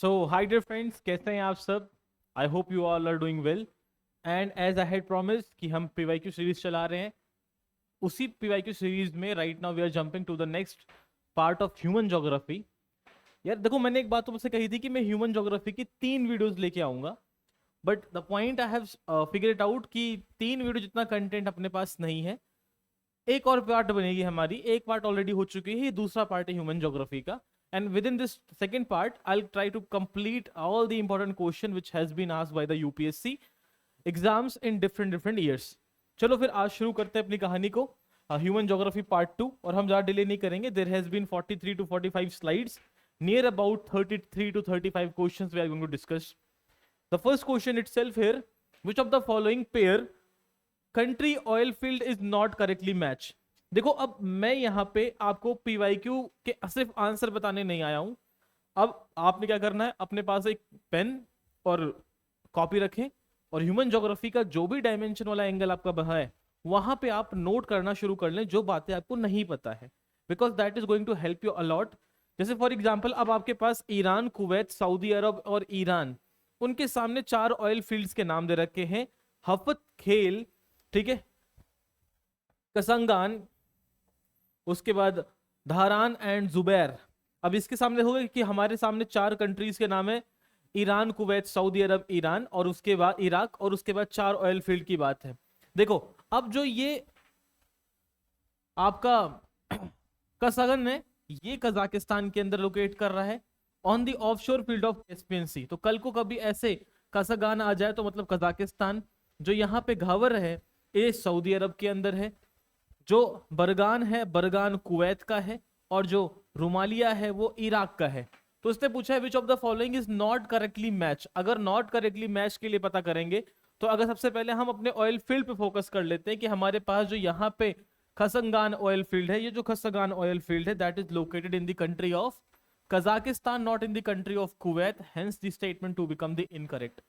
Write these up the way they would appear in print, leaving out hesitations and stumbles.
सो hi dear friends, कैसे हैं आप सब? I hope you all are doing well. And as I had promised कि हम पीवाईक्यू सीरीज चला रहे हैं, उसी पीवाईक्यू सीरीज में right now we are jumping to the next part of human geography. यार देखो, मैंने एक बात तुमसे कही थी कि मैं ह्यूमन ज्योग्राफी की 3 वीडियोस लेके आऊंगा, but the point I have figure it out कि 3 वीडियो जितना कंटेंट अपने पास नहीं है। एक और पार्ट बनेगी हमारी, एक पार्ट ऑलरेडी हो चुकी है, ये दूसरा पार्ट है ह्यूमन ज्योग्राफी का। And within this second part, I'll try to complete all the important question which has been asked by the UPSC exams in different years. चलो फिर आज शुरू करते हैं अपनी कहानी को, ह्यूमन ज्योग्राफी पार्ट 2। और हम ज़्यादा डिले नहीं करेंगे। There has been 43 to 45 slides, near about 33 to 35 questions we are going to discuss. The first question itself here, which of the following pair country oil field is not correctly match. देखो, अब मैं यहाँ पे आपको PYQ के सिर्फ answer बताने नहीं आया हूं। अब आपने क्या करना है, अपने पास एक पेन और कॉपी रखें और ह्यूमन ज्योग्राफी का जो भी डायमेंशन वाला एंगल आपका बना है वहां पे आप नोट करना शुरू कर लें जो बातें आपको नहीं पता है, because that is going to help you a lot. जैसे फॉर एग्जाम्पल, अब आपके पास ईरान, कुवैत, सऊदी अरब और ईरान, उनके सामने 4 ऑयल फील्ड्स के नाम दे रखे हैं। हफत, खेल, ठीक है, कसंगान, उसके बाद धारान एंड जुबैर। अब इसके सामने होगा कि हमारे सामने 4 कंट्रीज के नाम है, ईरान, कुवैत, सऊदी अरब, ईरान, और उसके बाद इराक, और उसके बाद 4 ऑयल फील्ड की बात है। देखो, अब जो ये आपका कसगन है, ये कजाकिस्तान के अंदर लोकेट कर रहा है on the offshore field of Caspian sea. तो कल को कभी ऐसे कसगान आ जाए तो मतलब कजाकिस्तान। जो यहाँ पे घावर है ये सऊदी अरब के अंदर है, जो बरगान है, बरगान कुवैत का है, और जो रुमालिया है वो इराक का है। तो उसने पूछा है which of the following is not correctly match. अगर नॉट करेक्टली मैच के लिए पता करेंगे तो अगर सबसे पहले हम अपने ऑयल फील्ड पे फोकस कर लेते हैं कि हमारे पास जो यहाँ पे खसंगान ऑयल फील्ड है, ये जो खसंगान ऑयल फील्ड है that is located in the country of Kazakhstan, not in the country of Kuwait, hence the statement to become the incorrect.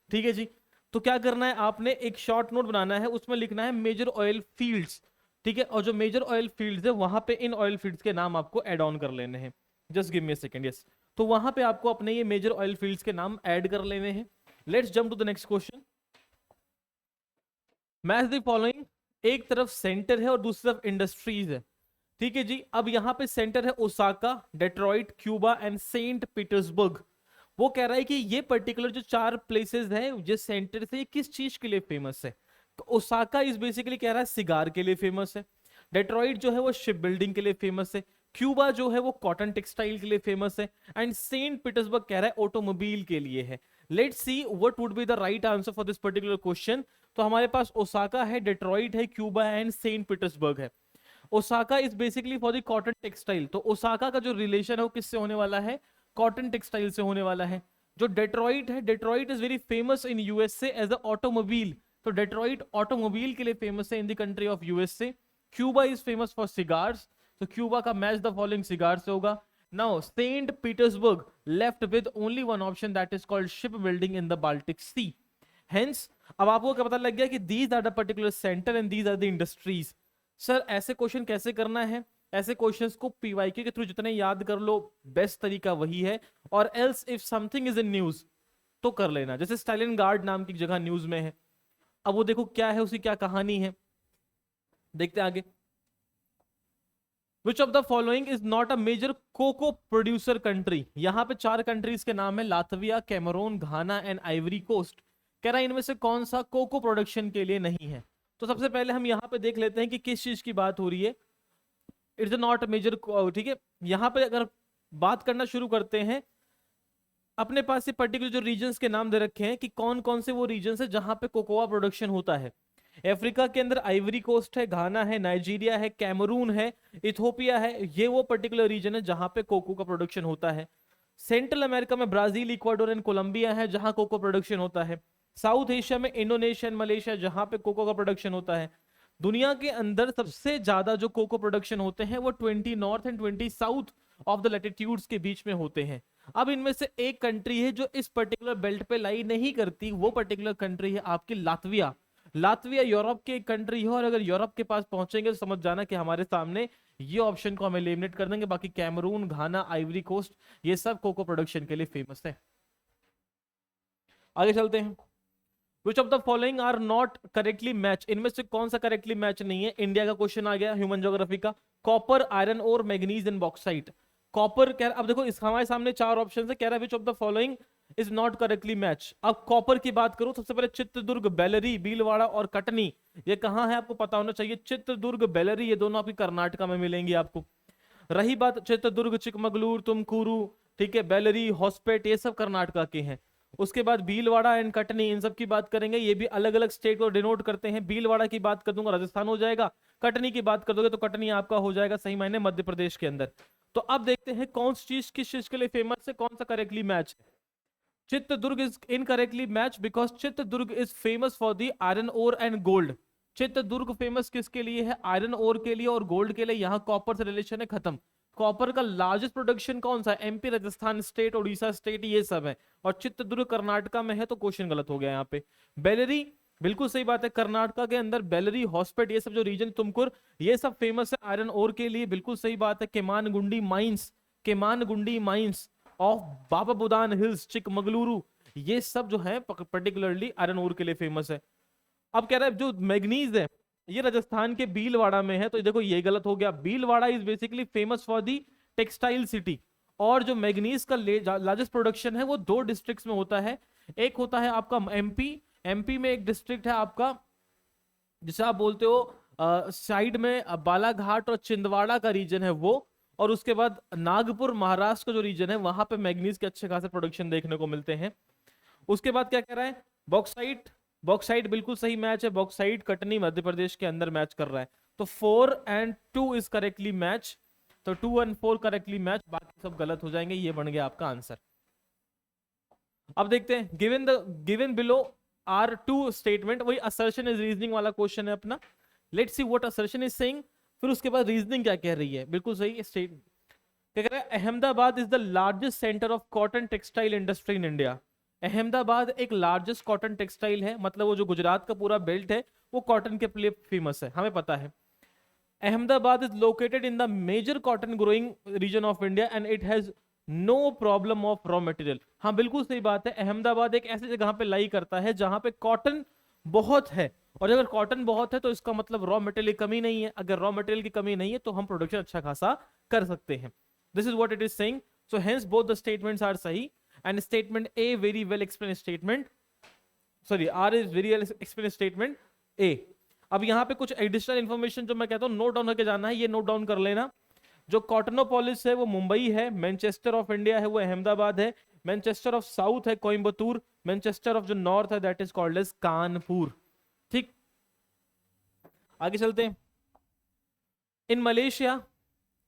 ठीक है जी। तो क्या करना है, आपने एक शॉर्ट नोट बनाना है, उसमें लिखना है मेजर ऑयल फील्ड्स। ठीक है, और जो मेजर ऑयल फील्ड्स है वहां पे इन ऑयल फील्ड्स के नाम आपको ऐड ऑन कर लेने हैं। Just give me a second. Yes, तो वहां पे आपको अपने ये मेजर ऑयल फील्ड्स के नाम ऐड कर लेने हैं। Let's jump to the next question. Match the following. एक तरफ सेंटर है और दूसरी तरफ इंडस्ट्रीज है। ठीक है जी। अब यहाँ पे सेंटर है Osaka, Detroit, Cuba and Saint Petersburg. वो कह रहा है कि ये पर्टिकुलर जो 4 प्लेसेस हैं जिस सेंटर से, ये किस चीज के लिए फेमस है। तो ओसाका इस बेसिकली कह रहा है सिगार के लिए फेमस है, डेट्रॉइट जो है वो शिप बिल्डिंग के लिए फेमस है, क्यूबा जो है वो कॉटन टेक्सटाइल के लिए फेमस है, एंड सेंट पीटर्सबर्ग कह रहा है ऑटोमोबाइल के लिए है। Let's see what would be the right answer for this particular question. तो हमारे पास ओसाका है, डेट्रॉइट है, क्यूबा एंड सेंट पीटर्सबर्ग है। Osaka is basically for the cotton textile. तो ओसाका का जो रिलेशन है वो किससे होने वाला है, कॉटन टेक्सटाइल से होने वाला है। जो डेट्रॉइट है, Detroit is very famous in USA as a automobile. तो डेट्रॉइट ऑटोमोबाइल के लिए फेमस है in the country of USA. Cuba is famous for cigars, तो क्यूबा का मैच द फॉलोइंग सिगार से होगा। Now Saint Petersburg left with only one option that is called ship building in the Baltic Sea. हेंस अब आपको क्या पता लग गया कि these are the particular centre and these are the industries. Sir ऐसे क्वेश्चन कैसे करना है, ऐसे क्वेश्चंस को पीवाईक्यू के थ्रू जितने याद कर लो बेस्ट तरीका वही है, और else if something is in news तो कर लेना। जैसे स्टालिन गार्ड नाम की जगह न्यूज में है, अब वो देखो क्या है, उसकी क्या कहानी है, देखते हैं आगे। Which of the following is not a major cocoa producer country. यहां पे 4 कंट्रीज के नाम है, Latvia, Cameroon, Ghana and Ivory Coast. कह रहा है इनमें से कौन सा कोको प्रोडक्शन के लिए नहीं है। तो सबसे पहले हम यहां पे देख लेते हैं कि किस चीज की बात हो रही है। इट्स नॉट मेजर, ठीक है। यहां पे अगर बात करना शुरू करते हैं, अपने पास ये पर्टिकुलर जो रीजन्स के नाम दे रखे हैं कि कौन कौन से वो रीजन्स है जहां पे कोकोआ प्रोडक्शन होता है। अफ्रीका के अंदर आइवरी कोस्ट है, घाना है, नाइजीरिया है, कैमरून है, इथोपिया है। ये वो पर्टिकुलर रीजन है जहां पे कोको का प्रोडक्शन होता है। सेंट्रल अमेरिका में ब्राजील, इक्वाडोर एंड कोलंबिया है जहां कोको प्रोडक्शन होता है। साउथ एशिया में इंडोनेशिया एंड मलेशिया जहां पे कोको का प्रोडक्शन होता है। दुनिया के अंदर सबसे ज्यादा जो कोको प्रोडक्शन होते हैं वो 20 north and 20 south of the latitudes के बीच में होते हैं। अब इनमें से एक कंट्री है जो इस पर्टिकुलर बेल्ट पे लाई नहीं करती, वो पर्टिकुलर कंट्री है आपकी लातविया। लातविया यूरोप की एक कंट्री है, और अगर यूरोप के पास पहुंचेंगे तो समझ जाना कि हमारे सामने ये ऑप्शन को हम एलिमिनेट कर देंगे। बाकी कैमरून, घाना, आइवरी कोस्ट ये सब कोको प्रोडक्शन के लिए फेमस है। आगे चलते हैं। Which of the following are not correctly match, इनमें से कौन सा करेक्टली मैच नहीं है? इंडिया का क्वेश्चन आ गया ह्यूमन ज्योग्राफी का। कॉपर, आयरन और मैग्नीज एंड बॉक्साइट। कॉपर कह अब देखो इस हमारे सामने चार ऑप्शन है, कह रहा है which of the following is not correctly match. अब कॉपर की बात करूं, सबसे पहले चित्रदुर्ग, बेलरी, भीलवाड़ा और कटनी, ये कहां है आपको पता होना चाहिए। चित्रदुर्ग, बेलरी, ये दोनों आपकी कर्नाटका में मिलेंगी आपको। रही बात चित्रदुर्ग, चिकमगलूर, तुमकुरू, ठीक है, बेलरी, हॉस्पेट, ये सब कर्नाटका के हैं। उसके बाद भीलवाड़ा एंड कटनी, इन सब की बात करेंगे, ये भी अलग अलग स्टेट को डिनोट करते हैं। भीलवाड़ा की बात कर दूंगा राजस्थान हो जाएगा, कटनी की बात कर दोगे तो कटनी आपका हो जाएगा सही मायने मध्य प्रदेश के अंदर। तो अब देखते हैं कौन सी चीज किस चीज के लिए फेमस है, कौन सा करेक्टली मैच है। Chitradurga is incorrectly match because Chitradurga is famous for the iron ore and gold. Chitradurga famous किसके लिए है? आयरन ओर के लिए और गोल्ड के लिए। यहाँ कॉपर से रिलेशन है खत्म। कॉपर का लार्जेस्ट प्रोडक्शन कौन सा है? MP, Rajasthan state, Orissa state, ये सब है। और चित्रदुर्ग कर्नाटका में है, तो क्वेश्चन गलत हो गया यहाँ पे। बेलरी, बिल्कुल सही बात है, कर्नाटका के अंदर बेलरी, हॉस्पेट, ये सब जो रीजन, तुमकुर, ये सब फेमस है आयरन ओर के लिए, बिल्कुल सही बात है। Kemmangundi mines, Kemmangundi mines of Baba Budan hills, Chikmagaluru, ये सब जो है पर्टिकुलरली आयरन ओर के लिए फेमस है। अब कह रहा है जो मैग्नीज है ये राजस्थान के भीलवाड़ा में है, तो देखो ये गलत हो गया। Bhilwara is basically famous for the textile city. और जो मैग्नीज का लार्जेस्ट प्रोडक्शन है वो दो डिस्ट्रिक्ट्स में होता है। एक होता है आपका एमपी, एमपी में एक डिस्ट्रिक्ट है आपका जिसे आप बोलते हो साइड में बालाघाट और छिंदवाड़ा का रीजन है वो। और उसके बाद नागपुर, महाराष्ट्र का जो रीजन है वहां पे मैग्नीज के अच्छे खासे प्रोडक्शन देखने को मिलते हैं। उसके बाद क्या कह रहा है? बॉक्साइट, बॉक्साइट बिल्कुल सही मैच है। बॉक्साइट कटनी मध्य प्रदेश के अंदर मैच कर रहा है। तो 4 और 2 इज करेक्टली मैच। तो 2 और 4 करेक्टली मैच, बाकी सब गलत हो जाएंगे। ये बन गया आपका आंसर। अब देखते हैं given below are two statement, वही असर्शन इज रीजनिंग वाला क्वेश्चन है अपना। Let's see what assertion is saying, फिर उसके बाद रीजनिंग क्या कह रही है। बिल्कुल सही स्टेट क्या कह रहा है? Ahmedabad is the largest centre of cotton textile industry in India. Ahmedabad एक लार्जेस्ट कॉटन टेक्सटाइल है, मतलब वो जो गुजरात का पूरा बेल्ट है वो कॉटन के लिए फेमस है, हमें पता है। Ahmedabad is located in the major cotton growing region of India and it has no problem of raw material. हाँ बिल्कुल सही बात है, अहमदाबाद एक ऐसी जगह पे लाई करता है जहां पे कॉटन बहुत है। और अगर कॉटन बहुत है तो इसका मतलब रॉ मटेरियल की कमी नहीं है। अगर रॉ मटेरियल की कमी नहीं है तो हम प्रोडक्शन अच्छा खासा कर सकते हैं। This is what it is saying. So hence both the statements are सही and statement A very well explain statement, sorry R is very well explain statement A. अब यहाँ पे कुछ एडिशनल इंफॉर्मेशन जो मैं कहता हूँ नोट डाउन करके जाना है, ये नोट डाउन कर लेना। जो कॉटनोपोलिस है वो मुंबई है, मैनचेस्टर ऑफ इंडिया है वो अहमदाबाद है, मैनचेस्टर ऑफ साउथ है कोयम्बतूर, मैनचेस्टर ऑफ जो नॉर्थ है that is called as Kanpur. ठीक, आगे चलते हैं। In Malaysia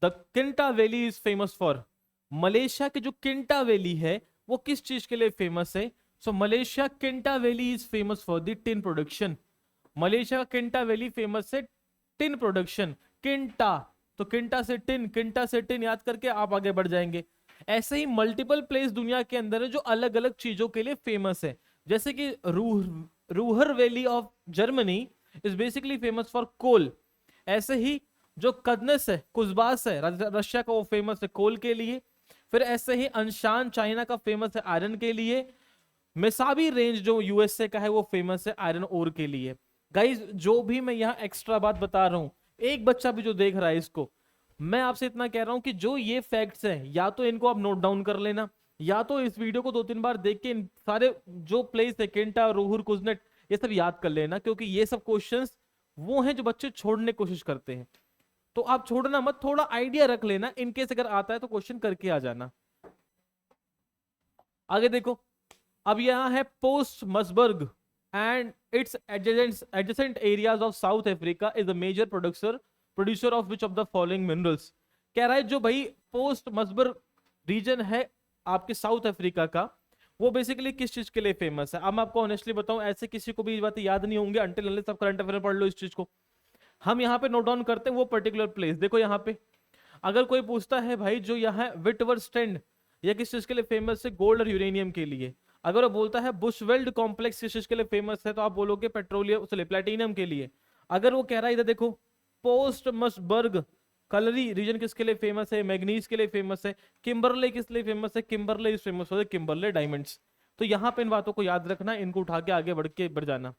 the Kinta valley is famous for. Malaysia के जो किंटा वैली है वो किस चीज के लिए फेमस है? So Malaysia Kinta valley is famous for the tin production. Malaysia का किंटा वैली फेमस है टिन प्रोडक्शन। किंटा, तो किंटा से टिन, किंटा से टिन याद करके आप आगे बढ़ जाएंगे। ऐसे ही मल्टीपल प्लेस दुनिया के अंदर है जो अलग अलग चीजों के लिए फेमस है। जैसे कि Ruhr valley of Germany is basically famous for coal. ऐसे ही जो कदनस है, कुजबास है रशिया का, वो फेमस है कोल के लिए। फिर ऐसे ही अंशान चाइना का फेमस है आयरन के लिए। मेसाबी रेंज जो यूएसए का है वो फेमस है आयरन ओर के लिए। गाइज जो भी मैं यहाँ एक्स्ट्रा बात बता रहा हूं, एक बच्चा भी जो देख रहा है इसको, मैं आपसे इतना कह रहा हूं कि जो ये फैक्ट्स हैं या तो इनको आप नोट डाउन कर लेना, या तो इस वीडियो को 2-3 बार देख के इन सारे जो प्लेस है किंटा, रोहुर, कुजनेट, ये सब याद कर लेना। क्योंकि ये सब क्वेश्चंस वो हैं जो बच्चे छोड़ने की कोशिश करते हैं। तो आप छोड़ना मत, थोड़ा आइडिया रख लेना, इनकेस अगर आता है तो क्वेश्चन करके आ जाना। आगे देखो, अब यहां है post मसबर्ग and its adjacent areas of South Africa is a major producer of which of the following minerals। कह रहा है जो भाई पोस्ट मसबर्ग रीजन है आपके साउथ अफ्रीका का, वो बेसिकली किस चीज के लिए फेमस है। अब मैं आपको ऑनेस्टली बताऊं, ऐसे किसी को भी ये बातें याद नहीं होंगे अंटिल अनलेस आप करंट अफेयर पढ़ लो इस चीज को। हम यहाँ पे नोट डाउन करते हैं वो पर्टिकुलर प्लेस। देखो यहाँ पे अगर कोई पूछता है भाई जो यहाँ विटवर स्टैंड, ये किस चीज के लिए फेमस है? गोल्ड और यूरेनियम के लिए। अगर वो बोलता है बुशवेल्ड कॉम्प्लेक्स किस चीज के लिए फेमस है, तो आप बोलोगे पेट्रोलियम, सॉरी प्लेटिनम के लिए। अगर वो कह रहा है इधर देखो पोस्ट मसबर्ग कलरी रीजन किसके लिए फेमस है? मैग्नीज के लिए फेमस है। किम्बरले किस लिए फेमस है? Kimberley is famous for the Kimberley diamonds. तो यहां पे इन बातों को याद रखना, इनको उठा के आगे बढ़ जाना।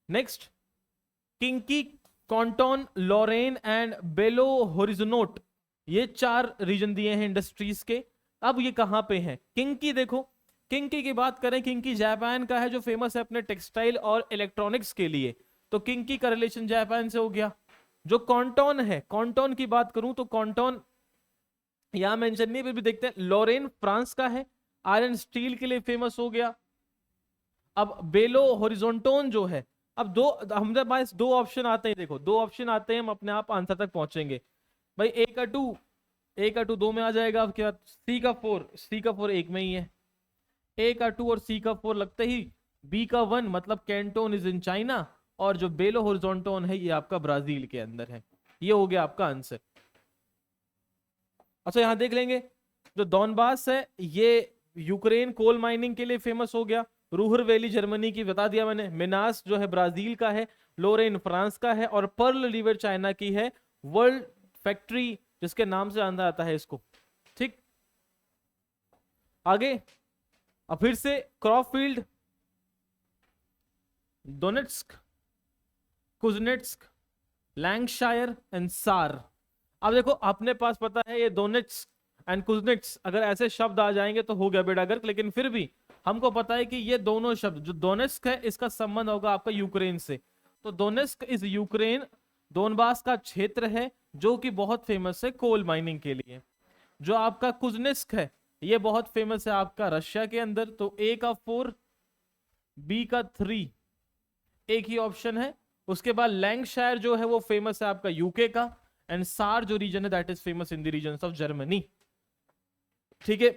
नेक्स्ट, किंकी, कॉन्टोन, लॉरेन एंड बेलो होरिजोनोट, ये 4 रीजन दिए हैं इंडस्ट्रीज के। अब ये कहां पे हैं? किंकी देखो, किंकी की बात करें, किंकी जापान का है जो फेमस है अपने टेक्सटाइल और इलेक्ट्रॉनिक्स के लिए, तो किंकी का रिलेशन जापान से हो गया। जो कॉन्टोन है, कॉन्टोन की बात करूं तो कॉन्टोन यहां मेंशन नहीं, फिर भी देखते हैं। लॉरेन फ्रांस का है, आयरन स्टील के लिए फेमस हो गया। अब बेलो होरिजोंटोन जो है, अब हमारे पास 2 ऑप्शन आते हैं, देखो 2 ऑप्शन आते हैं, हम अपने आप आंसर तक पहुंचेंगे भाई। ए का 2 2 में आ जाएगा। अब क्या, सी का 4 एक में ही है। ए का 2 और सी का 4 लगते ही बी का 1, मतलब कैंटोन इज इन चाइना, और जो बेलो होरिजोंटोन है ये आपका ब्राजील के अंदर है। ये हो गया आपका आंसर। अच्छा यहां देख लेंगे, जो डॉनबास है ये यूक्रेन कोल माइनिंग के लिए फेमस हो गया। रूहर वैली जर्मनी की बता दिया मैंने। मिनास जो है ब्राजील का है, लोरेन फ्रांस का है, और पर्ल रिवर चाइना की है। वर्ल्ड फैक्ट्री जिसके नाम से जाना जाता है इसको। ठीक, आगे अब फिर से क्रॉफील्ड, डोनेट्स्क, कुजनेट्स्क, लैंकशायर एंड सार। अब देखो अपने पास पता है ये डोनेट्स्क एंड कुजनेट्स, अगर ऐसे शब्द आ जाएंगे तो हो गया बेटा गर्क, लेकिन फिर भी हमको पता है कि ये दोनों शब्द, जो डोनेट्स्क है इसका संबंध होगा आपका यूक्रेन से। तो डोनेट्स्क इज यूक्रेन, डोनबास का क्षेत्र है जो कि बहुत फेमस है कोल माइनिंग के लिए। जो आपका कुजनेट्स्क है ये बहुत फेमस है आपका रशिया के अंदर। तो ए का 4, बी का 3 एक ही ऑप्शन है। उसके बाद लैंकशायर जो है वो फेमस है आपका यूके का, एंड सार जो रीजन है that is famous in the region of Germany. ठीक है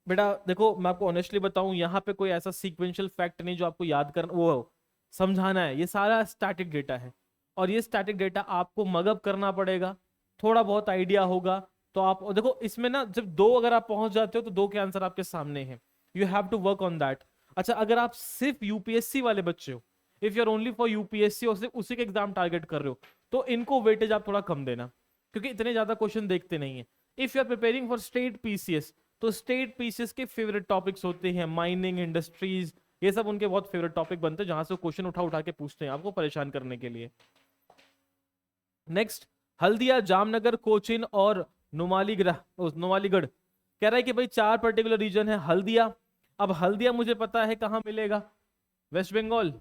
बेटा, देखो मैं आपको ऑनेस्टली बताऊं, यहाँ पे कोई ऐसा सीक्वेंशियल फैक्ट नहीं जो आपको याद करना, वो समझाना है। ये सारा स्टैटिक डेटा है, और ये स्टैटिक डेटा आपको मगअप करना पड़ेगा। थोड़ा बहुत आइडिया होगा तो आप देखो इसमें ना, जब 2 अगर आप पहुंच जाते हो तो 2 के आंसर आपके सामने हैं। You have to work on that. अच्छा अगर आप सिर्फ यूपीएससी वाले बच्चे हो, if you are only for UPSC और सिर्फ उसी के एग्जाम टारगेट कर रहे हो, तो इनको वेटेज आप थोड़ा कम देना, क्योंकि इतने ज्यादा क्वेश्चन देखते नहीं है। If you are preparing for state PCS, तो स्टेट पीसीएस के फेवरेट टॉपिक्स होते हैं माइनिंग, इंडस्ट्रीज, ये सब उनके बहुत फेवरेट टॉपिक बनते हैं, जहां से क्वेश्चन उठा उठा के पूछते हैं आपको परेशान करने के लिए। नेक्स्ट, हल्दिया, जामनगर, कोचिन और नुमालीगढ़। कह रहा है कि भाई 4 पर्टिकुलर रीजन है हल्दिया। अब हल्दिया मुझे पता है कहां मिलेगा, वेस्ट बंगाल।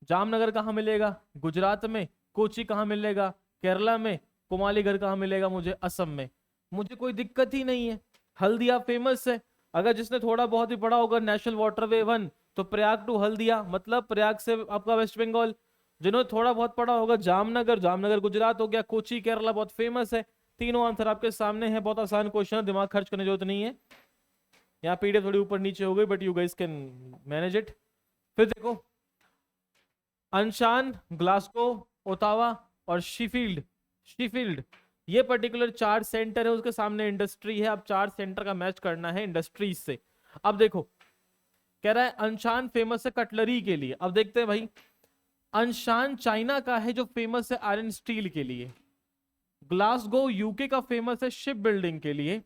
जामनगर कहां मिलेगा, गुजरात में। कोची कहां मिलेगा, केरला में। कुमालीगढ़ कहां मिलेगा मुझे, असम में। मुझे कोई दिक्कत ही नहीं है, हल्दिया फेमस है। अगर जिसने थोड़ा बहुत ही पढ़ा होगा नेशनल वाटरवे 1, तो प्रयाग टू हल्दिया, मतलब प्रयाग से आपका वेस्ट बंगाल। जिन्होंने थोड़ा बहुत पढ़ा होगा जामनगर गुजरात हो गया, कोची केरला बहुत फेमस है। तीनों आंसर आपके सामने है, बहुत आसान क्वेश्चन है, दिमाग खर्च करने की जरूरत नहीं है। यहाँ पीडीएफ थोड़ी ऊपर नीचे हो गई, but you guys can manage it. फिर देखो अनशान, ग्लासगो, ओटावा और शीफील्ड, ये पर्टिकुलर 4 सेंटर है, उसके सामने इंडस्ट्री है। अब 4 सेंटर का मैच करना है इंडस्ट्रीज से। अब देखो कह रहा है अनशान फेमस है कटलरी के लिए। अब देखते हैं भाई, अनशान चाइना का है जो फेमस है आयरन स्टील के लिए। ग्लासगो यूके का फेमस है शिप बिल्डिंग के लिए।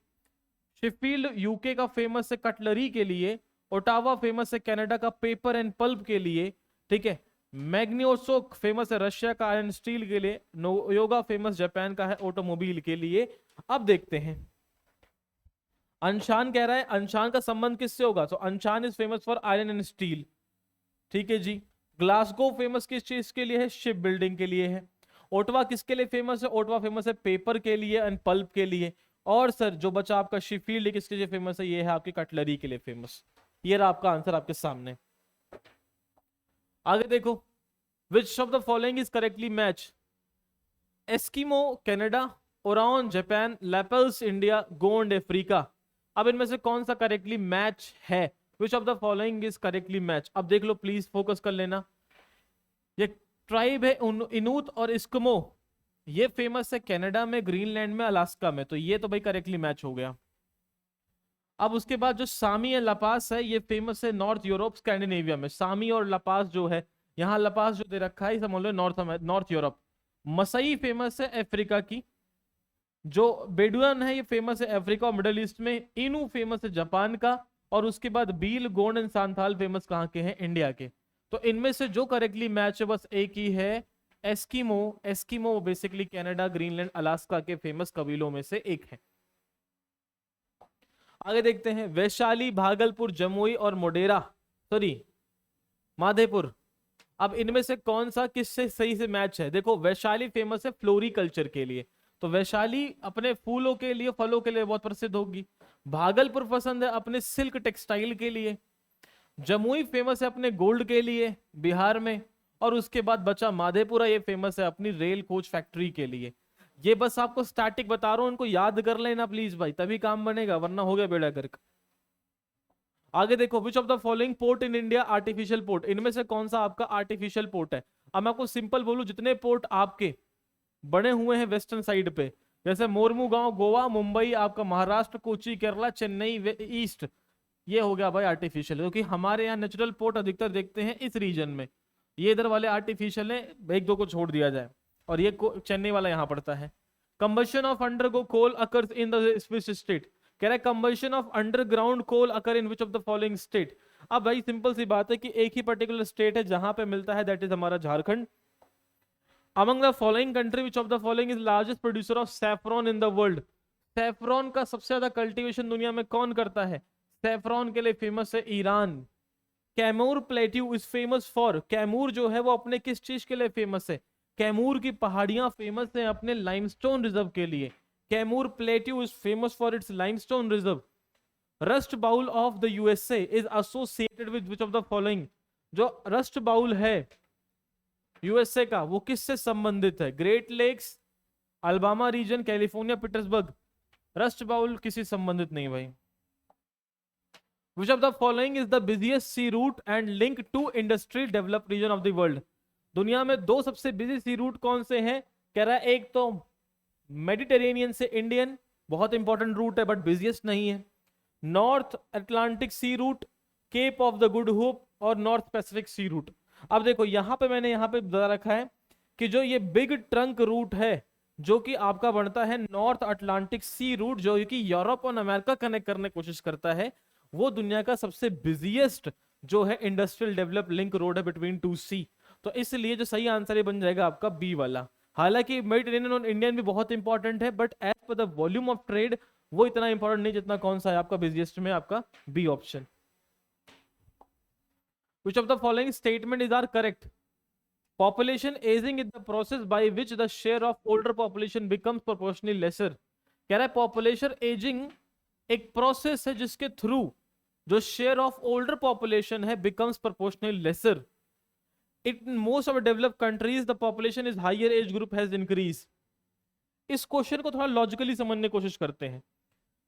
शेफील्ड यूके का फेमस है कटलरी के लिए। ओटावा फेमस है कनाडा का पेपर एंड पल्प के लिए। ठीक है, मैग्नियोसोक फेमस है रशिया का आयरन स्टील के लिए। नोयोगा फेमस जापान का है ऑटोमोबाइल के लिए। अब देखते हैं अनशान कह रहा है, अनशान का संबंध किससे होगा, तो Anshan is famous for iron and steel. ठीक है जी। ग्लासगो फेमस किस चीज के लिए है, शिप बिल्डिंग के लिए है। ओटवा किसके लिए फेमस है, ओटवा फेमस है पेपर के लिए एंड पल्प के लिए। और सर जो बचा आपका शेफील्ड किसके लिए फेमस है, ये है आपकी कटलरी के लिए फेमस। ये रहा आपका आंसर आपके सामने। आगे देखो, which of the following is correctly match, Eskimo Canada, Oraon Japan, Lapps India, Gond Africa. अब इनमें से कौन सा करेक्टली मैच है, which of the following is correctly match. अब देख लो प्लीज, फोकस कर लेना। ये ट्राइब है इनूत और इस्कमो, ये फेमस है कनाडा में, ग्रीनलैंड में, अलास्का में। तो ये तो भाई करेक्टली मैच हो गया। अब उसके बाद जो सामी है लपास है, ये फेमस है नॉर्थ यूरोप स्कैंडिनेविया में। सामी और लपास जो है, यहाँ लपास जो दे रखा है समझ लो नॉर्थ यूरोप। मसई फेमस है अफ्रीका की। जो बेडुअन है ये फेमस है अफ्रीका और मिडल ईस्ट में। इनू फेमस है जापान का, और उसके बाद बील, गोंड एंड सांथाल फेमस कहाँ के हैं? इंडिया के। तो इनमें से जो करेक्टली मैच है बस एक ही है, Eskimo. Eskimo basically Canada, Greenland, Alaska के फेमस कबीलों में से एक है। आगे देखते हैं, वैशाली, भागलपुर, जमुई और मोडेरा, सॉरी माधेपुर, अब इनमें से कौन सा किससे सही से मैच है? देखो वैशाली फेमस है फ्लोरिकल्चर के लिए, तो वैशाली अपने फूलों के लिए, फलों के लिए बहुत प्रसिद्ध होगी। भागलपुर पसंद है अपने सिल्क टेक्सटाइल के लिए। जमुई फेमस है अपने गोल्ड के लिए बिहार में। और उसके बाद बचा माधेपुरा, ये फेमस है अपनी रेल कोच फैक्ट्री के लिए। ये बस आपको स्टैटिक बता रहा हूं, इनको याद कर लेना प्लीज भाई, तभी काम बनेगा, वरना हो गया बेड़ा गर्क। आगे देखो, which of the following port in India artificial port, इनमें से कौन सा आपका आर्टिफिशियल पोर्ट है? अब मैं आपको सिंपल बोलूं, जितने पोर्ट आपके बने हुए हैं वेस्टर्न साइड पे, जैसे मोरमुगांव गोवा, मुंबई आपका महाराष्ट्र, कोची केरला, चेन्नई ईस्ट, ये हो गया भाई आर्टिफिशियल, क्योंकि हमारे यहाँ नेचुरल पोर्ट अधिकतर देखते हैं इस रीजन में। ये इधर वाले आर्टिफिशियल है, एक दो को छोड़ दिया जाए, और ये चेन्नई वाला यहाँ पड़ता है। Combustion of undergo coal occurs in the Swiss state, कह रहा है combustion of underground coal occur in which of the following state. अब भाई सिंपल सी बात है कि एक ही पर्टिकुलर स्टेट है जहां पे मिलता है, दैट इज हमारा Jharkhand. Among the following country which of the following is largest producer of saffron in the world, saffron का सबसे ज्यादा कल्टीवेशन दुनिया में कौन करता है? सैफरॉन के लिए फेमस है Iran. Kaimur plateau is famous for, Kaimur जो है वो अपने किस चीज के लिए फेमस है? कैमूर की पहाड़ियां फेमस है अपने लाइमस्टोन रिजर्व के लिए। Kaimur plateau is famous for its limestone reserve. Rust Bowl of the USA is associated with which of the following, जो रस्ट बाउल है यूएसए का वो किससे संबंधित है? Great Lakes, Alabama region, California, Petersburg. Rust Bowl किसी संबंधित नहीं भाई। Which of the following is the busiest sea route and link to industry developed region of the world? दुनिया में दो सबसे बिजी सी रूट कौन से हैं? कह रहा है एक तो मेडिटेरेनियन से इंडियन, बहुत इंपॉर्टेंट रूट है बट बिजिएस्ट नहीं है। North Atlantic sea route, Cape of the Good Hope और नॉर्थ पैसिफिक सी रूट। अब देखो यहाँ पे मैंने यहाँ पे बता रखा है कि जो ये बिग ट्रंक रूट है जो कि आपका बनता है नॉर्थ अटलांटिक सी रूट, जो कि यूरोप और अमेरिका कनेक्ट करने की कोशिश करता है, वो दुनिया का सबसे बिजिएस्ट जो है इंडस्ट्रियल डेवलप लिंक रोड है बिटवीन टू सी। तो इसलिए जो सही आंसर ये बन जाएगा आपका बी वाला। हालांकि मेडिटेरेनियन और इंडियन भी बहुत इंपॉर्टेंट है, but as per the volume of trade वो इतना इंपॉर्टेंट नहीं जितना कौन सा है आपका बिजिएस्ट में, आपका B option. Which of the following statement is are correct? Population aging is the process by which the share of older population becomes proportionally lesser. कह रहा है पॉपुलेशन एजिंग एक प्रोसेस है जिसके थ्रू जो शेयर ऑफ ओल्डर पॉपुलेशन है becomes proportionately lesser. In most of developed countries the population is higher age group has increase. इस question को थोड़ा लॉजिकली समझने की कोशिश करते हैं।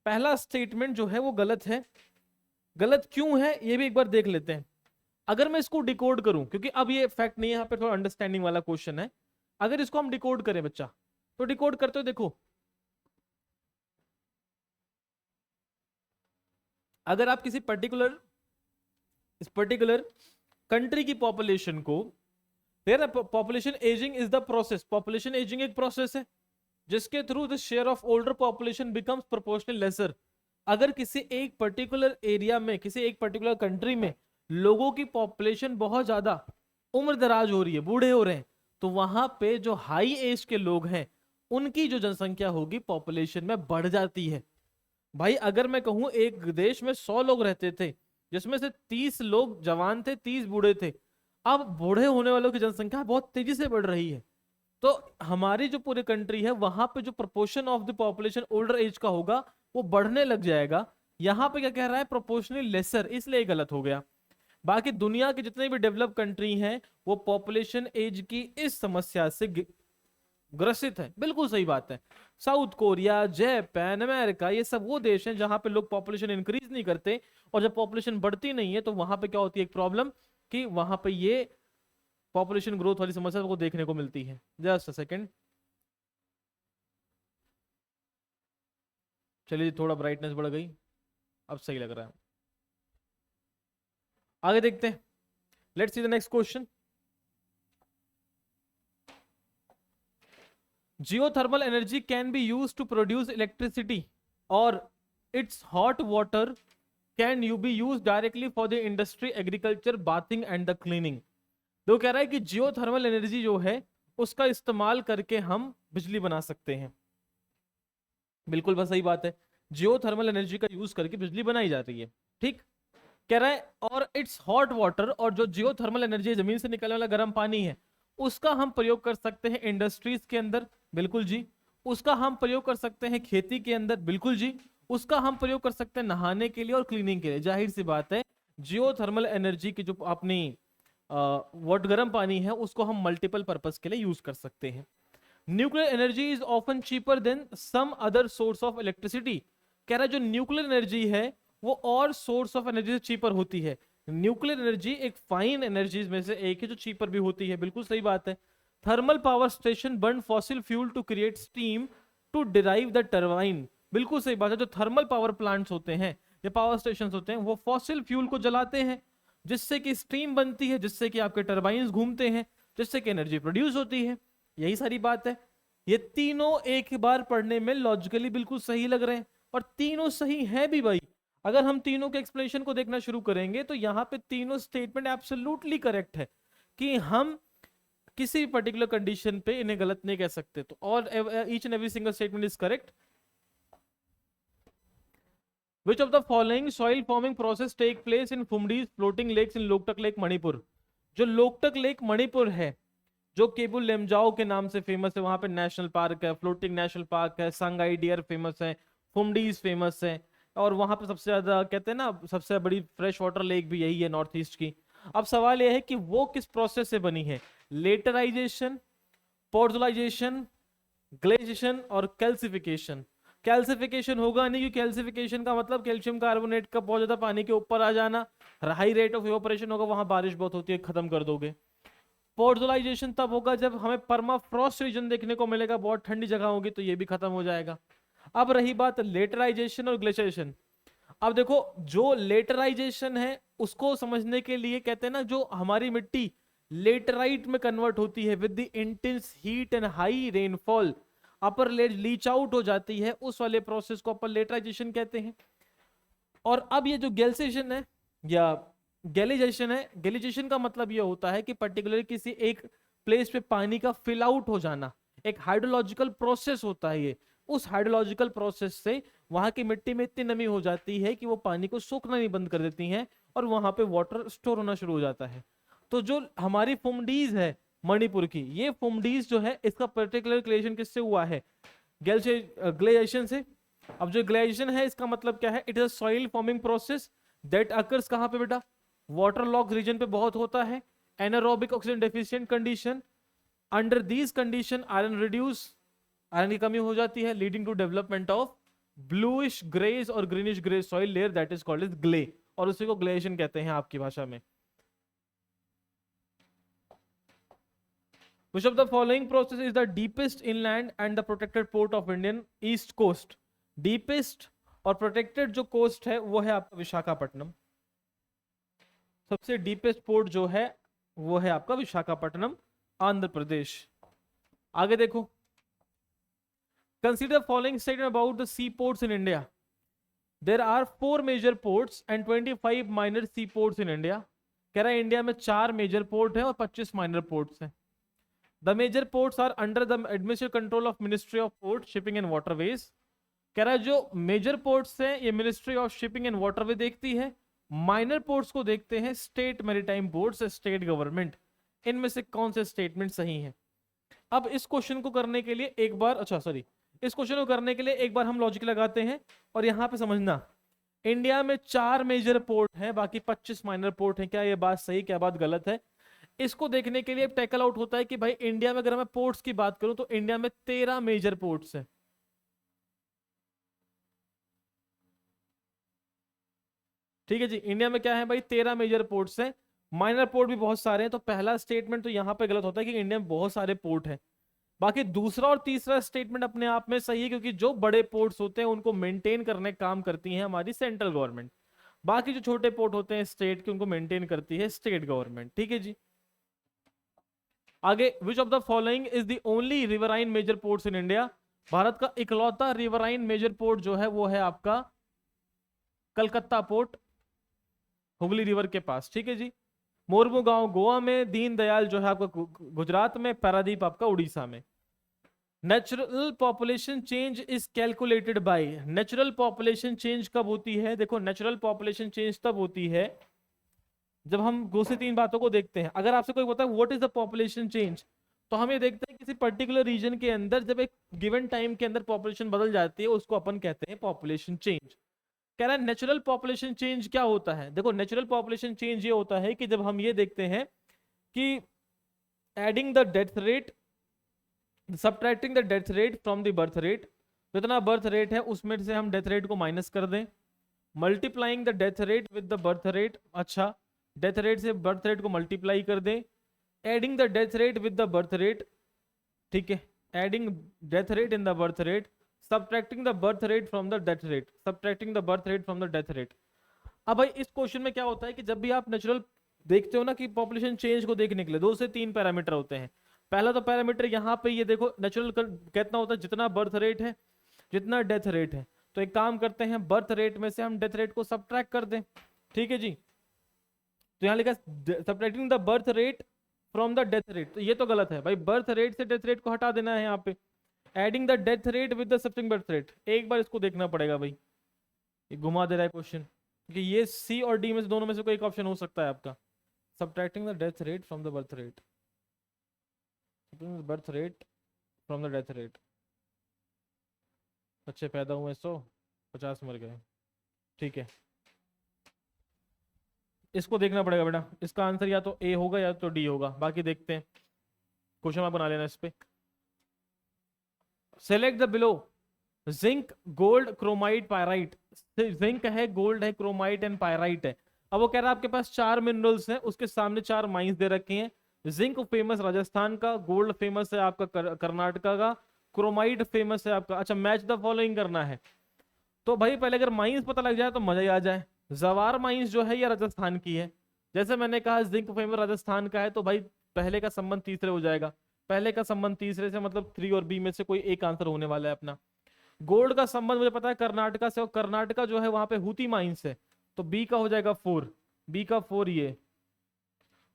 पहला स्टेटमेंट जो है वो गलत है। गलत क्यों है ये भी एक बार देख लेते हैं। अगर मैं इसको डिकोड करूं, क्योंकि अब ये फैक्ट नहीं है, यहाँ पे थोड़ा अंडरस्टैंडिंग वाला क्वेश्चन है। अगर इसको हम डिकोड करें बच्चा, तो डिकोड करते हो देखो, अगर आप किसी पर्टिकुलर कंट्री की पॉपुलेशन को, population ageing is the process, population ageing एक प्रोसेस है जिसके through the share of older population becomes proportional lesser. अगर किसी एक पर्टिकुलर एरिया में, किसी एक पर्टिकुलर कंट्री में लोगों की पॉपुलेशन बहुत ज्यादा उम्र दराज हो रही है, बूढ़े हो रहे हैं, तो वहां पे जो हाई एज के लोग हैं उनकी जो जनसंख्या होगी पॉपुलेशन में बढ़ जाती है। भाई अगर मैं कहूं एक देश में 100 लोग रहते थे जिसमें से 30 लोग जवान थे, 30 बूढ़े थे, अब बूढ़े होने वालों की जनसंख्या बहुत तेजी से बढ़ रही है। तो हमारी जो पूरी कंट्री है वहां पे जो proportion of the population older age का होगा वो बढ़ने लग जाएगा। यहाँ पे क्या कह रहा है? प्रोपोर्शनली लेसर, इसलिए गलत हो गया। बाकी दुनिया के जितने भी डेवलप कंट्री हैं वो पॉपुलेशन एज की इस समस्या से ग्रसित है। बिल्कुल सही बात है। साउथ कोरिया, जापान, अमेरिका, ये सब वो देश हैं जहां पे लोग पॉपुलेशन इंक्रीज नहीं करते, और जब पॉपुलेशन बढ़ती नहीं है तो वहां पे क्या होती है एक प्रॉब्लम, कि वहां पे ये पॉपुलेशन ग्रोथ वाली समस्या को देखने को मिलती है। जस्ट अ सेकेंड, चलिए थोड़ा ब्राइटनेस बढ़ गई, अब सही लग रहा है। आगे देखते हैं, let's see the next question. Geothermal energy can be used to produce electricity or its hot water can you B use directly for the industry, agriculture, bathing and the cleaning. तो कह रहा है कि जियोथर्मल एनर्जी जो है उसका इस्तेमाल करके हम बिजली बना सकते हैं। बिल्कुल बस सही बात है, जियोथर्मल एनर्जी का यूज करके बिजली बनाई जा रही है। ठीक, कह रहा है और इट्स हॉट वाटर, और जो जियोथर्मल एनर्जी जमीन से निकलने वाला गर्म पानी है उसका हम प्रयोग कर सकते हैं इंडस्ट्रीज के अंदर। बिल्कुल जी। उसका हम प्रयोग कर सकते हैं खेती के अंदर। बिल्कुल जी। उसका हम प्रयोग कर सकते हैं नहाने के लिए और क्लीनिंग के लिए। जाहिर सी बात है, जियोथर्मल एनर्जी की जो अपनी वाट गर्म पानी है उसको हम मल्टीपल पर्पस के लिए यूज कर सकते हैं। Nuclear energy is often cheaper than some other source of electricity. कह रहा है जो न्यूक्लियर एनर्जी है वो और सोर्स ऑफ एनर्जी से चीपर होती है। न्यूक्लियर एनर्जी एक फाइन एनर्जीज में से एक है जो चीपर भी होती है। बिल्कुल सही बात है। Thermal power station burn fossil fuel to create steam to derive the turbine. बिल्कुल सही बात है। जो थर्मल पावर प्लांट्स होते हैं या पावर स्टेशन होते हैं वो फॉसिल फ्यूल को जलाते हैं जिससे कि स्टीम बनती है, जिससे कि आपके टरबाइन घूमते हैं, जिससे कि एनर्जी प्रोड्यूस होती है। यही सारी बात है। ये तीनों एक बार पढ़ने में लॉजिकली बिल्कुल सही लग रहे हैं और तीनों सही हैं भी भाई। अगर हम तीनों के एक्सप्लेनेशन को देखना शुरू करेंगे तो यहाँ पे तीनों स्टेटमेंट एब्सोल्युटली करेक्ट है कि हम किसी पर्टिकुलर कंडीशन पे इन्हें गलत नहीं कह सकते। तो और each and every single statement is correct. Which of the following soil forming process take place in Fumdi's floating lakes in Loktak lake Manipur. जो लोकटक लेक मणिपुर है जो केबुल लेमजाओ के नाम से फेमस है, वहां पे नेशनल पार्क है, फ्लोटिंग नेशनल पार्क है, संगाई डियर फेमस है, फुमडीज फेमस है, और वहां पे सबसे ज्यादा कहते हैं ना सबसे बड़ी फ्रेश वाटर लेक भी यही है नॉर्थ ईस्ट की। अब सवाल यह है कि वो किस प्रोसेस से बनी है, लेटराइजेशन, पोर्टलाइजेशन, ग्लेशिएशन और कैल्सिफिकेशन। कैल्सिफिकेशन होगा नहीं, क्योंकि कैल्सिफिकेशन का मतलब कैल्शियम कार्बोनेट का बहुत ज्यादा पानी के ऊपर आ जाना, हाई रेट ऑफ इवेपोरेशन होगा, वहां बारिश बहुत होती है, खत्म कर दोगे। पोर्टलाइजेशन तब होगा जब हमें परमाफ्रॉस्ट रीजन देखने को मिलेगा, बहुत ठंडी जगह होगी, तो ये भी खत्म हो जाएगा। अब रही बात लेटराइजेशन और ग्लेशिएशन। अब देखो जो लेटराइजेशन है उसको समझने के लिए कहते हैं ना जो हमारी मिट्टी लेटराइट में कन्वर्ट होती है with the intense heat and high rainfall, upper layer leach out हो जाती है, उस वाले प्रोसेस को अपन लेटराइजेशन कहते हैं। और अब ये जो गैल्सेशन है या गैलिजेशन है, गैलिजेशन का मतलब ये होता है कि पर्टिकुलर किसी एक प्लेस पे पानी का फिल आउट हो जाना, एक हाइड्रोलॉजिकल प्रोसेस होता है ये। उस हाइड्रोलॉजिकल प्रोसेस से वहां की मिट्टी में इतनी नमी हो जाती है कि वो पानी को सोखना नहीं बंद कर देती हैं और वहां पे वाटर स्टोर होना शुरू हो जाता है। तो जो हमारी फुमडीज है मणिपुर की, ये फुमडीज जो है इसका पर्टिकुलर क्रिएशन किससे हुआ है, ग्लेशिएशन से। अब जो ग्लेशिएशन है इसका मतलब क्या है, it is a soil forming process that occurs कहां पे बेटा, वाटर लॉक रीजन पे बहुत होता है, anaerobic oxygen deficient condition. Under these condition iron reduce, iron की कमी हो जाती है, leading to development of bluish greys और greenish grey soil layer that is called as gley, और उसी को ग्लेशिएशन कहते हैं आपकी भाषा में। Which of the following process is the deepest inland and the protected port of Indian east coast? Deepest और protected जो coast है वो है आपका विशाखापट्टनम। सबसे डीपेस्ट पोर्ट जो है वो है आपका विशाखापट्टनम, आंध्र प्रदेश। आगे देखो, consider following statement about the sea ports in India. There are 4 major ports and 25 minor sea ports in India. कह रहा है इंडिया में 4 मेजर पोर्ट है और 25 माइनर पोर्ट्स हैं। The major ports are under the administrative control of Ministry of Ports, Shipping and Waterways. कह रहा है जो मेजर पोर्ट्स हैं ये ministry of shipping and waterway देखती है, माइनर पोर्ट्स को देखते हैं state maritime boards, state government. इनमें से कौन से स्टेटमेंट सही हैं? अब इस क्वेश्चन को करने के लिए एक बार इस क्वेश्चन को करने के लिए एक बार हम लॉजिक लगाते हैं और यहां पे समझना, इंडिया में 4 मेजर पोर्ट हैं, बाकी 25 माइनर पोर्ट हैं। क्या ये बात सही, क्या बात गलत है? इसको देखने के लिए टैकल आउट होता है कि भाई इंडिया में अगर मैं पोर्ट्स की बात करूं तो इंडिया में 13 मेजर पोर्ट्स हैं। ठीक है जी, इंडिया में क्या है भाई, 13 मेजर पोर्ट्स हैं, माइनर पोर्ट भी बहुत सारे हैं। तो पहला स्टेटमेंट तो यहां पे गलत होता है कि इंडिया में बहुत सारे पोर्ट हैं। बाकी दूसरा और तीसरा स्टेटमेंट अपने आप में सही है, क्योंकि जो बड़े पोर्ट्स होते हैं उनको मेंटेन करने का काम करती है हमारी सेंट्रल गवर्नमेंट, बाकी जो छोटे पोर्ट होते हैं स्टेट के उनको मेंटेन करती है स्टेट गवर्नमेंट। ठीक है जी, आगे, which of the following is the only riverine major ports in India? Bharat का इकलौता रिवराइन मेजर पोर्ट जो है वो है आपका कलकत्ता पोर्ट। हुगली रिवर के पास, ठीक है जी। मोरमुगांव गोवा में, दीन दयाल जो है आपका गुजरात में, पारादीप आपका उड़ीसा में। Natural population change is calculated by, natural population change कब होती है? देखो नेचुरल पॉपुलेशन चेंज तब होती है जब हम दो से तीन बातों को देखते हैं। अगर आपसे कोई बोलता है what is the population change, तो हम ये देखते हैं किसी पर्टिकुलर रीजन के अंदर जब एक गिवन टाइम के अंदर पॉपुलेशन बदल जाती है उसको अपन कहते हैं पॉपुलेशन चेंज। कह रहा है नेचुरल पॉपुलेशन चेंज क्या होता है? देखो नेचुरल पॉपुलेशन चेंज ये होता है कि जब हम ये देखते हैं कि adding the death rate, subtracting the death rate from the birth rate, जितना बर्थ रेट है उसमें से हम डेथ रेट को माइनस कर दें, multiplying the death rate with the birth rate, अच्छा डेथ रेट से बर्थ रेट को मल्टीप्लाई कर दें, adding the death rate with the birth rate, ठीक है, adding death rate in the birth rate, subtracting the birth rate from the death rate, subtracting the birth rate from the death rate. अब भाई इस question में क्या होता है कि जब भी आप नेचुरल देखते हो ना कि पॉपुलेशन चेंज को देखने के लिए दो से तीन पैरामीटर होते हैं। पहला तो पैरामीटर यहाँ पे ये देखो नेचुरल कितना होता है, जितना बर्थ रेट है जितना डेथ रेट है। तो एक काम करते हैं, बर्थ रेट में से हम डेथ रेट को सबट्रैक्ट कर दें, ठीक है जी। तो यहाँ लिखा subtracting the birth rate from the death rate, तो ये तो गलत है भाई, बर्थ रेट से डेथ रेट को हटा देना है यहाँ पे। Adding the death rate with the subtracting birth rate, एक बार इसको देखना पड़ेगा भाई, ये घुमा दे रहा है क्वेश्चन, कि ये सी और डी में से दोनों में से कोई एक ऑप्शन हो सकता है आपका। Subtracting the death rate from the birth rate, birth rate from the death rate, बच्चे पैदा हुए 150 मर गए, ठीक है। इसको देखना पड़ेगा बेटा, इसका आंसर या तो ए होगा या तो डी होगा, बाकी देखते हैं। क्वेश्चन आप बना लेना इस पे। Select the below zinc gold chromite pyrite, zinc है, गोल्ड है, क्रोमाइट एंड पायराइट है। अब वो कह रहा है आपके पास चार मिनरल्स हैं, उसके सामने चार माइंस दे रखे हैं। जिंक फेमस राजस्थान का, गोल्ड फेमस है आपका कर्नाटका का, क्रोमाइट फेमस है आपका, अच्छा मैच द फॉलोइंग करना है। तो भाई पहले अगर माइंस पता लग जाए तो मजा ही आ जाए। जवार माइंस जो है ये राजस्थान की है, जैसे मैंने कहा जिंक फेमस राजस्थान का है, तो भाई पहले का संबंध तीसरे हो जाएगा, पहले का संबंध तीसरे से मतलब 3 और बी में से कोई एक आंसर होने वाला है अपना। गोल्ड का संबंध मुझे पता है कर्नाटका से, और कर्नाटका जो है वहां पे हूती माइंस है, तो बी का हो जाएगा 4, बी का 4 ये।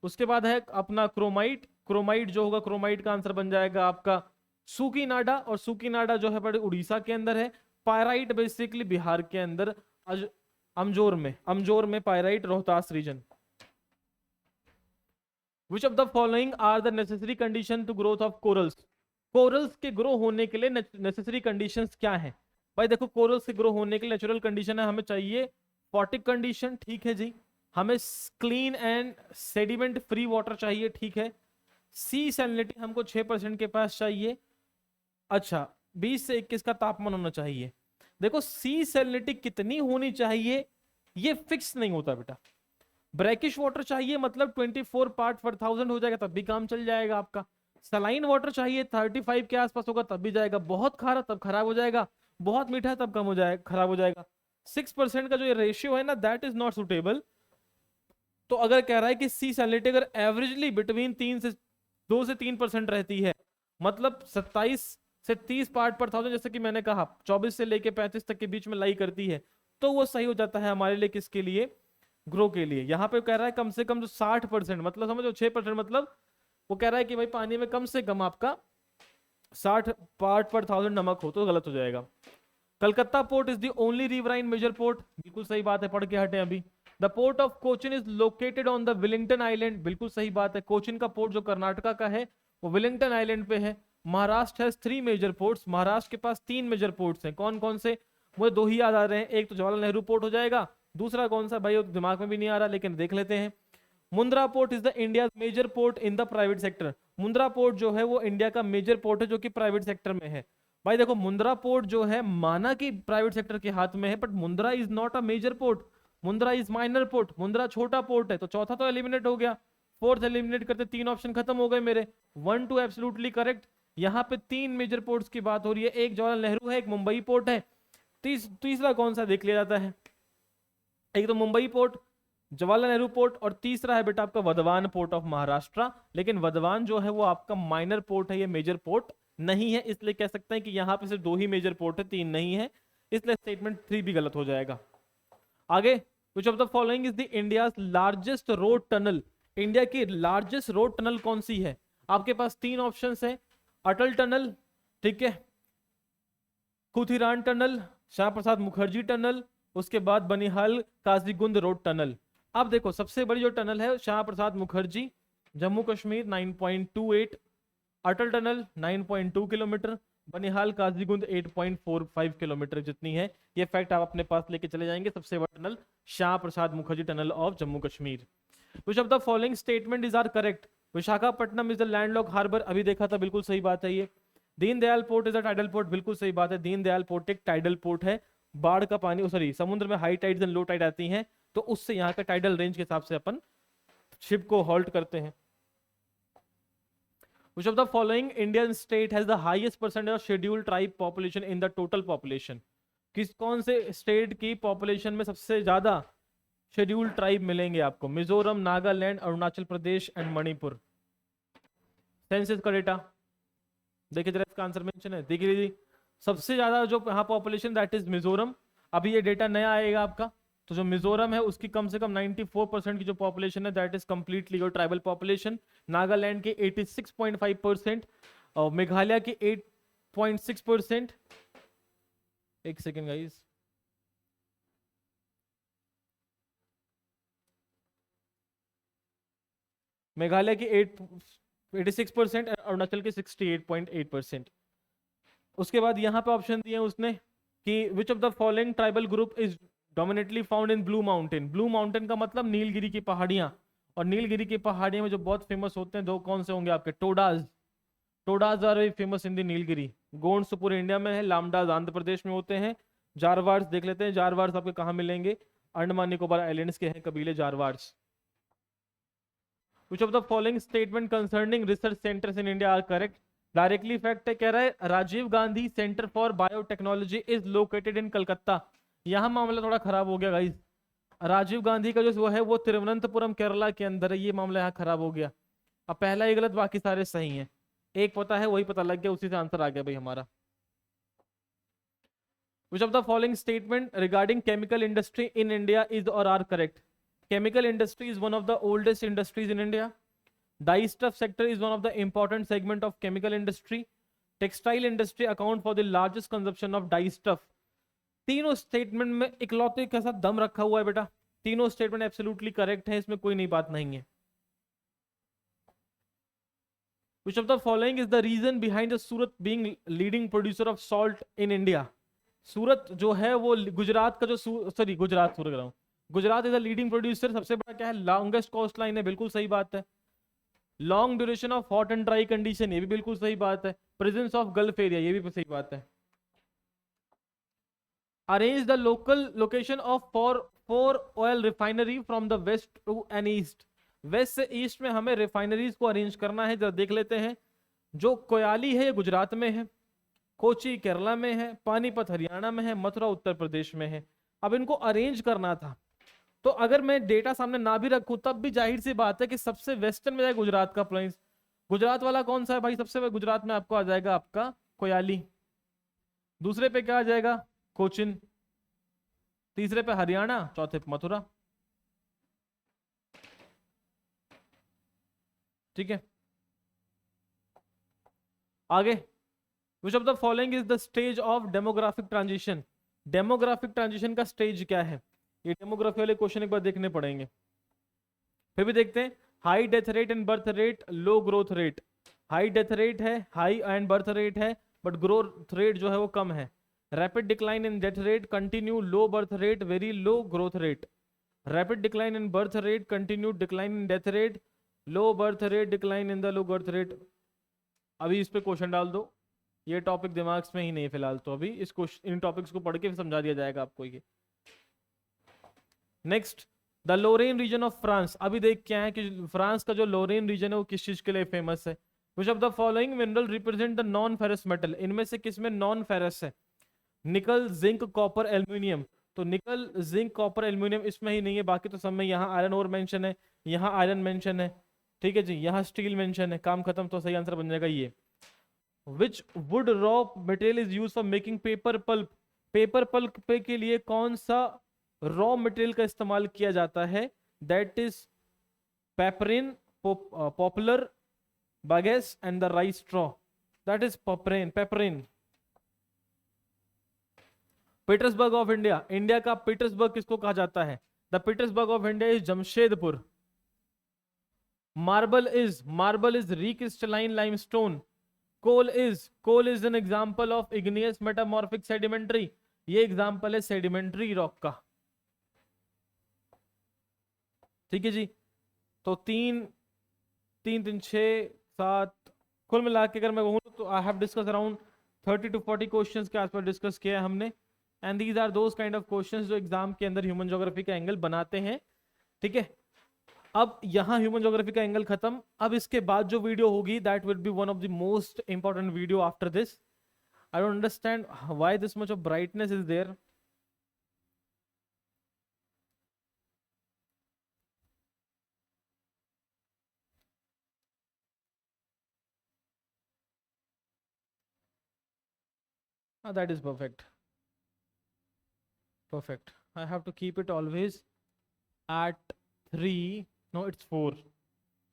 उसके बाद है अपना क्रोमाइट, क्रोमाइट जो होगा क्रोमाइट का आंसर बन जाएगा आपका सुकीनाडा, और सुकीनाडा जो है बड़े उड़ीसा के अंदर है। पायराइट बेसिकली बिहार के अंदर अमजोर में pyrite, Rohtas region. Which of the following are the necessary condition to growth of corals? Corals के ग्रो होने के लिए नेसेसरी कंडीशंस क्या है? भाई देखो कोरल्स के ग्रो होने के लिए नेचुरल कंडीशन है, हमें चाहिए फॉटिक कंडीशन, ठीक है जी, हमें clean and sediment free water चाहिए, ठीक है, सी सैलिनिटी हमको 6% के पास चाहिए, अच्छा 20 से 21 का तापमान होना चाहिए। देखो सी सैलिनिटी कितनी होनी चाहिए ये फिक्स नहीं होता बेटा, ब्रैकिश वाटर चाहिए मतलब 24 पार्ट पर 1000 हो जाएगा तब भी काम चल जाएगा आपका, सलाइन वाटर चाहिए 35 के आसपास होगा तब भी जाएगा, बहुत खारा तब खराब हो जाएगा, बहुत मीठा तब कम हो जाएगा, खराब हो जाएगा। 6% का जो ये रेशियो है ना दैट इज नॉट सुटेबल। तो अगर कह रहा है कि सी सैलिनिटी अगर एवरेजली बिटवीन 2 से 3% रहती है, मतलब 27 से 30 पार्ट पर 1000, जैसे कि मैंने कहा 24 से लेके 35 तक के बीच में लाई करती है, तो वो सही हो जाता है हमारे लिए, किसके लिए? ग्रो के लिए। यहाँ पे कह रहा है कम से कम जो 60%, मतलब समझो 6%, मतलब वो कह रहा है कि भाई पानी में कम से कम आपका 60 पार्ट पर 1000 नमक हो, तो गलत हो जाएगा। Calcutta port is the only riverine major port, बिल्कुल सही बात है, पढ़ के हटे अभी। The port of Cochin is located on the Wellington Island, बिल्कुल सही बात है, कोचिन का पोर्ट जो कर्नाटका का है वो विलिंगटन आइलैंड पे है। Maharashtra has 3 major ports, Maharashtra के पास 3 मेजर पोर्ट्स हैं, कौन कौन से? मुझे 2 ही याद आ रहे हैं, एक तो जवाहरलाल नेहरू पोर्ट हो जाएगा, दूसरा कौन सा भाई दिमाग में भी नहीं आ रहा, लेकिन देख लेते हैं। Mundra port is the India major port in the private sector, Mundra port जो है वो इंडिया का मेजर पोर्ट है जो कि प्राइवेट सेक्टर में है। भाई देखो मुंद्रा पोर्ट जो है माना कि प्राइवेट सेक्टर के हाथ में है, but Mundra is not a major port, Mundra is minor port, Mundra छोटा पोर्ट है, तो चौथा तो एलिमिनेट हो गया, फोर्थ एलिमिनेट करते 3 ऑप्शन खत्म हो गए मेरे, 1 2 एब्सोल्युटली करेक्ट। यहाँ पे 3 मेजर पोर्ट्स की बात हो रही है, एक जवाहरलाल नेहरू है, एक मुंबई पोर्ट है, तीसरा कौन सा देख लिया जाता है, एक तो मुंबई पोर्ट, जवाहरलाल नेहरू पोर्ट, और तीसरा है बेटा आपका वर्धमान पोर्ट ऑफ महाराष्ट्र। लेकिन वर्धमान जो है वो आपका माइनर पोर्ट है, ये मेजर पोर्ट नहीं है, इसलिए कह सकते हैं कि यहाँ पे सिर्फ 2 ही मेजर पोर्ट है, 3 नहीं है, इसलिए स्टेटमेंट 3 भी गलत हो जाएगा। आगे which of the following is the India largest road tunnel? India की लार्जेस्ट रोड टनल कौन सी है? आपके पास तीन ऑप्शन है, अटल टनल, ठीक है, खुथीरान टनल, श्यामा प्रसाद मुखर्जी टनल, उसके बाद बनिहाल काजीगुंड रोड टनल। अब देखो सबसे बड़ी जो टनल है Shyama Prasad Mukherjee Jammu Kashmir 9.28, Atal tunnel 9.2 kilometre, Banihal Qazigund 8.45 kilometre जितनी है। ये फैक्ट आप अपने पास लेके चले जाएंगे। सबसे बड़ा tunnel Shyama Prasad Mukherjee tunnel of Jammu Kashmir. Which of the following statement is are correct? Visakhapatnam is the landlock harbour, अभी देखा था, बिल्कुल सही बात है ये। Deendayal port is a tidal port, बिल्कुल सही बात है, दीनदयाल पोर्ट एक टाइडल पोर्ट है। बाढ़ का पानी, सॉरी, समुद्र में high tides and low tide आती हैं, तो उससे यहाँ का टाइडल रेंज के हिसाब से अपन शिप को हॉल्ट करते हैं। Which of the following Indian state has the highest percentage of scheduled tribe population in the total population? कौन से स्टेट की पॉपुलेशन में सबसे ज्यादा शेड्यूल्ड ट्राइब मिलेंगे आपको? मिजोरम, नागालैंड, अरुणाचल प्रदेश एंड मणिपुर। सेंसस का डेटा देखिए जरा, इसका आंसर मेंशन है, देखिए जी, सबसे ज्यादा जो यहाँ पॉपुलेशन दैट इज मिजोरम। अभी ये डेटा नया आएगा आपका, तो जो मिजोरम है उसकी कम से कम 94% की जो पॉपुलेशन है that is completely your tribal population. Nagaland की 86.5%, और मेघालय की 8.6%। एक सेकेंड गाइस, मेघालय की 86%, अरुणाचल की 68.8%। उसके बाद यहाँ पे ऑप्शन दिए उसने कि विच of the following tribal group is डोमिनेटली found in blue mountain? Blue mountain का मतलब नीलगिरी की पहाड़ियां, और नीलगिरी की पहाड़ियों में जो बहुत फेमस होते हैं दो कौन से होंगे आपके? Todas. Todas are very famous in the Nilgiri. Gonds पूरे इंडिया में है, लामडाज आंध्र प्रदेश में होते हैं। जारवार्स देख लेते हैं, जारवार्स आपके कहाँ मिलेंगे? अंडमान निकोबार आइलैंड्स के हैं कबीले Jarawas. Which of the following statement concerning research centres in India are correct? Directly fact है, कह रहा है Rajiv Gandhi centre for biotechnology is located in Calcutta. यहाँ मामला थोड़ा खराब हो गया गाइस, राजीव गांधी का जो वो है वो तिरुवनंतपुरम केरला के अंदर है, ये मामला यहाँ खराब हो गया। अब पहला ही गलत, बाकी सारे सही हैं। एक पता है वही पता लग गया, उसी से आंसर आ गया भाई हमारा। Which of the following statement regarding chemical industry in India is or are correct? Chemical industry is one of the oldest industries in India. Dyestuff sector is one of the important segment of chemical industry. Textile industry account for the largest consumption of dyestuff. तीनों statement में इकलौते के साथ दम रखा हुआ है बेटा, तीनों स्टेटमेंट एब्सोल्युटली करेक्ट है, इसमें कोई नई बात नहीं है। Which of the following is the reason behind the Surat being leading producer of salt in India? सूरत जो है वो गुजरात का जो सॉरी गुजरात सूरत रहा हूँ, Gujarat is a leading producer. सबसे बड़ा क्या है? लॉन्गेस्ट कोस्ट लाइन है, बिल्कुल सही बात है। Long duration of hot and dry condition, ये भी बिल्कुल सही बात है। प्रेजेंस ऑफ गल्फ एरिया, ये भी सही बात है। Arrange the local location of four oil refinery from the west to and east. West से ईस्ट में हमें रिफाइनरीज को अरेंज करना है, जरा देख लेते हैं। जो कोयाली है ये गुजरात में है, कोची केरला में है, पानीपत हरियाणा में है, मथुरा उत्तर प्रदेश में है। अब इनको अरेंज करना था, तो अगर मैं डेटा सामने ना भी रखूं तब भी जाहिर सी बात है कि सबसे वेस्टर्न में जाए गुजरात का प्लेस। गुजरात वाला कौन सा है भाई? सबसे गुजरात में आपको आ जाएगा आपका कोयाली, दूसरे पे क्या आ जाएगा? कोचिन, तीसरे पे हरियाणा, चौथे पे मथुरा। ठीक है, आगे। Which of the following is the stage of demographic transition? Demographic transition का स्टेज क्या है? ये डेमोग्राफी वाले क्वेश्चन एक बार देखने पड़ेंगे। फिर भी देखते हैं। High death rate and birth rate, low growth rate. High death rate है, हाई एंड बर्थ रेट है, बट ग्रोथ रेट जो है वो कम है। Rapid decline in death rate, continue low birth rate, very low growth rate. Rapid decline in birth rate, continue decline in death rate, low birth rate, decline in the low birth rate. अभी इस पे question डाल दो, ये topic दिमाग में ही नहीं फिलहाल, तो अभी इस इन टॉपिक्स को पढ़ के समझा दिया जाएगा आपको ये। Next, the Lorraine region of France. अभी देख क्या है कि फ्रांस का जो लोरेन रीजन है वो किस चीज के लिए फेमस है? Which of the following mineral represent the non ferrous metal? इनमें से किसमें नॉन फेरस है? निकल, जिंक, कॉपर, एल्यूमिनियम। तो निकल, जिंक, कॉपर, एल्यूमिनियम इसमें ही नहीं है, बाकी तो सब में। यहाँ आयरन ओर मेंशन है, यहाँ आयरन मेंशन है, ठीक है जी, यहाँ स्टील मेंशन है, काम खत्म। तो सही आंसर बन जाएगा ये। Which wood raw material is used for making paper pulp? Paper pulp पे के लिए कौन सा रॉ मटेरियल का इस्तेमाल किया जाता है, that is paper in, poplar, bagasse and the rice straw, that is paper in. Petersburg of India, India का पीटर्सबर्ग किसको कहा जाता है? The Petersburg of India is Jamshedpur. Marble is recrystalline limestone. Coal is an example of igneous metamorphic sedimentary, ये एग्जांपल है sedimentary rock का। ठीक है जी, तो तीन तीन तीन 6 7 कुल मिला के अगर मैं कहूँ तो I have discuss around 30 to 40 questions के आसपास डिस्कस किया है हमने। And these are those kind of questions जो एग्जाम के अंदर ह्यूमन ज्योग्राफी का एंगल बनाते हैं। ठीक है, अब यहाँ ह्यूमन ज्योग्राफी का एंगल खत्म। अब इसके बाद जो वीडियो होगी that will be one of the most important video after this. I don't understand why this much of brightness is there. That is perfect. Perfect. I have to keep it always at 3. No, it's 4.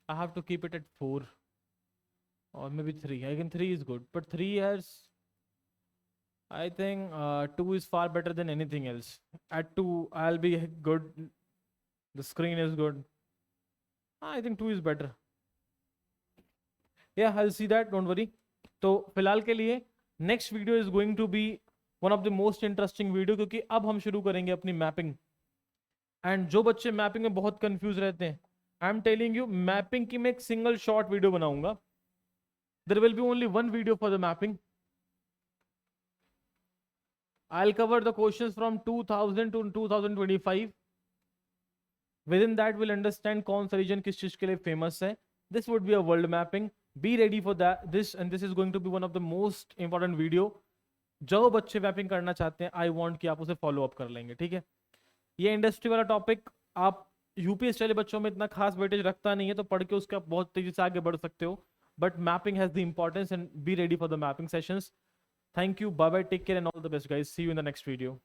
I have to keep it at 4. Or maybe 3. Again, 3 is good. But 3 has... I think 2 is far better than anything else. At 2, I'll be good. The screen is good. I think 2 is better. Yeah, I'll see that. Don't worry. तो फिलहाल के लिए next video is going to be one of the most interesting video, क्योंकि अब हम शुरू करेंगे अपनी मैपिंग। एंड जो बच्चे मैपिंग में बहुत कंफ्यूज रहते हैं, I am telling you, mapping की मैं एक सिंगल शॉर्ट वीडियो बनाऊंगा। There will be only one video for the mapping. I will cover the questions from 2000 to 2025। Within that will understand कौन सा रीजन किस चीज के लिए फेमस है। This would be a world mapping. Be ready for that. This is going to be one of the most important video. जो बच्चे mapping करना चाहते हैं, आई वांट कि आप उसे फॉलो अप कर लेंगे। ठीक है, ये इंडस्ट्री वाला टॉपिक आप यूपीएससी वाले बच्चों में इतना खास वेटेज रखता नहीं है, तो पढ़ के उसका बहुत तेजी से आगे बढ़ सकते हो। But mapping has the importance and be ready for the mapping sessions. Thank you, bye bye, take care and all the best guys. See you in the next video.